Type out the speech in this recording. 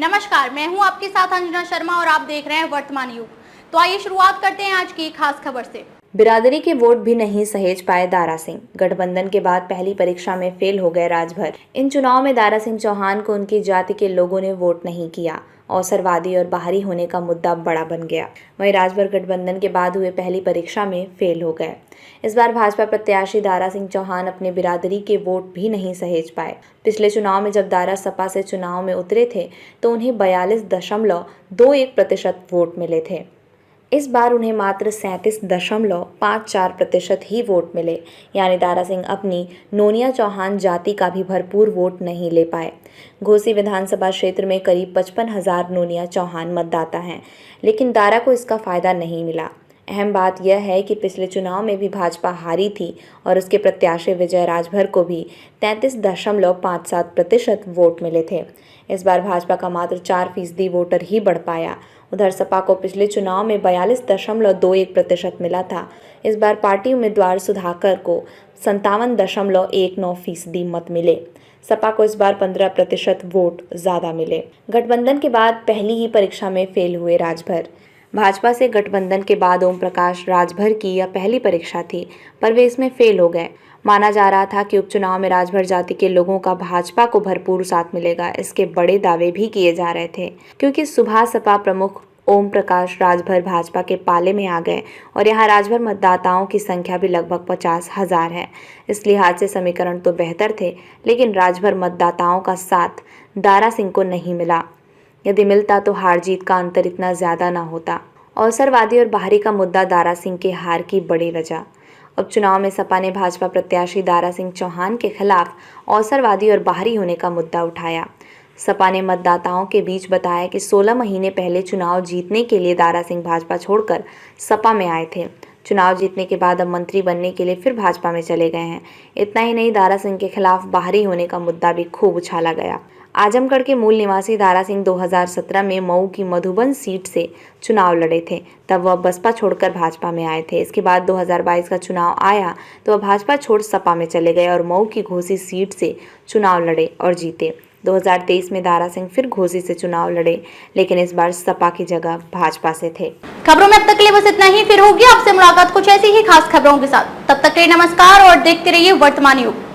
नमस्कार, मैं हूं आपके साथ अंजना शर्मा और आप देख रहे हैं वर्तमान युग। तो आइए शुरुआत करते हैं आज की खास खबर से। बिरादरी के वोट भी नहीं सहेज पाए दारा सिंह। गठबंधन के बाद पहली परीक्षा में फेल हो गए राजभर। इन चुनाव में दारा सिंह चौहान को उनकी जाति के लोगों ने वोट नहीं किया। अवसरवादी और बाहरी होने का मुद्दा बड़ा बन गया। वहीं राजभर गठबंधन के बाद हुए पहली परीक्षा में फेल हो गए। इस बार भाजपा प्रत्याशी दारा सिंह चौहान अपने बिरादरी के वोट भी नहीं सहेज पाए। पिछले चुनाव में जब दारा सपा से चुनाव में उतरे थे तो उन्हें 42.21% वोट मिले थे। इस बार उन्हें मात्र 37.54% ही वोट मिले, यानी दारा सिंह अपनी नोनिया चौहान जाति का भी भरपूर वोट नहीं ले पाए। घोसी विधानसभा क्षेत्र में करीब 55,000 नोनिया चौहान मतदाता हैं, लेकिन दारा को इसका फायदा नहीं मिला। अहम बात यह है कि पिछले चुनाव में भी भाजपा हारी थी और उसके प्रत्याशी विजय राजभर को भी 33.57% वोट मिले थे। इस बार भाजपा का मात्र 4% वोटर ही बढ़ पाया। उधर सपा को पिछले चुनाव में 42.21% मिला था। इस बार पार्टी उम्मीदवार सुधाकर को 57.19% मत मिले। सपा को इस बार 15% वोट ज़्यादा मिले। गठबंधन के बाद पहली ही परीक्षा में फेल हुए राजभर। भाजपा से गठबंधन के बाद ओम प्रकाश राजभर की यह पहली परीक्षा थी, पर वे इसमें फेल हो गए। माना जा रहा था कि उपचुनाव में राजभर जाति के लोगों का भाजपा को भरपूर साथ मिलेगा। इसके बड़े दावे भी किए जा रहे थे, क्योंकि सुबह सपा प्रमुख ओम प्रकाश राजभर भाजपा के पाले में आ गए और यहाँ राजभर मतदाताओं की संख्या भी लगभग 50,000 है। इस लिहाज से समीकरण तो बेहतर थे, लेकिन राजभर मतदाताओं का साथ दारा सिंह को नहीं मिला। यदि मिलता तो हार जीत का अंतर इतना ज़्यादा ना होता। अवसरवादी और बाहरी का मुद्दा दारा सिंह के हार की बड़ी वजह। उपचुनाव में सपा ने भाजपा प्रत्याशी दारा सिंह चौहान के खिलाफ अवसरवादी और बाहरी होने का मुद्दा उठाया। सपा ने मतदाताओं के बीच बताया कि 16 महीने पहले चुनाव जीतने के लिए दारा सिंह भाजपा छोड़कर सपा में आए थे। चुनाव जीतने के बाद अब मंत्री बनने के लिए फिर भाजपा में चले गए हैं। इतना ही नहीं, दारा सिंह के खिलाफ बाहरी होने का मुद्दा भी खूब उछाला गया। आजमगढ़ के मूल निवासी दारा सिंह 2017 में मऊ की मधुबन सीट से चुनाव लड़े थे। तब वह बसपा छोड़कर भाजपा में आए थे। इसके बाद 2022 का चुनाव आया तो वह भाजपा छोड़ सपा में चले गए और मऊ की घोसी सीट से चुनाव लड़े और जीते। 2023 में दारा सिंह फिर घोसी से चुनाव लड़े, लेकिन इस बार सपा की जगह भाजपा से थे। खबरों में अब तक के लिए बस इतना ही। फिर होगी आपसे मुलाकात कुछ ऐसी ही खास खबरों के साथ। तब तक के लिए नमस्कार और देखते रहिए वर्तमान युग।